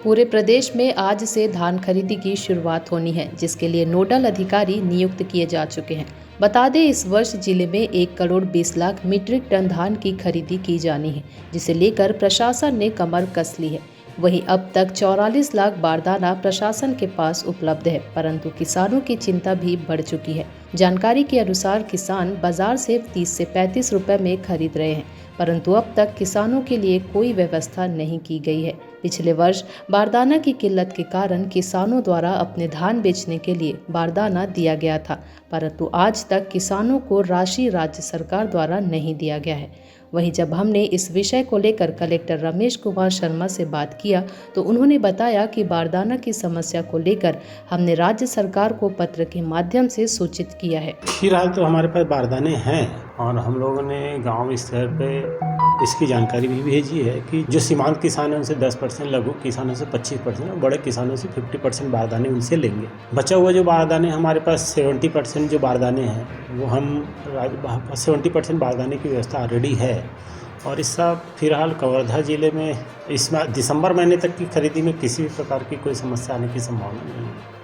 पूरे प्रदेश में आज से धान खरीदी की शुरुआत होनी है, जिसके लिए नोडल अधिकारी नियुक्त किए जा चुके हैं। बता दें, इस वर्ष जिले में 1 करोड़ 20 लाख मीट्रिक टन धान की खरीदी की जानी है, जिसे लेकर प्रशासन ने कमर कस ली है। वहीं अब तक 44 लाख बारदाना प्रशासन के पास उपलब्ध है, परंतु किसानों की चिंता भी बढ़ चुकी है। जानकारी के अनुसार किसान बाजार से 30 से 35 रुपए में खरीद रहे हैं, परंतु अब तक किसानों के लिए कोई व्यवस्था नहीं की गई है। पिछले वर्ष बारदाना की किल्लत के कारण किसानों द्वारा अपने धान बेचने के लिए बारदाना दिया गया था, परंतु आज तक किसानों को राशि राज्य सरकार द्वारा नहीं दिया गया है। वहीं जब हमने इस विषय को लेकर कलेक्टर रमेश कुमार शर्मा से बात किया तो उन्होंने बताया कि बारदाना की समस्या को लेकर हमने राज्य सरकार को पत्र के माध्यम से सूचित किया है। फिलहाल तो हमारे पास बारदाने हैं और हम लोगों ने गांव स्तर पे इसकी जानकारी भी भेजी है कि जो सीमांत किसान हैं उनसे 10%, लघु किसानों से 25% और बड़े किसानों से 50% बारदाने उनसे लेंगे। बचा हुआ जो बारदाने हमारे पास 70% जो बारदाने हैं वो हम 70% बारदाने की व्यवस्था ऑलरेडी है और इसका फिलहाल कवर्धा ज़िले में इस दिसंबर महीने तक की खरीदी में किसी भी प्रकार की कोई समस्या आने की संभावना नहीं है।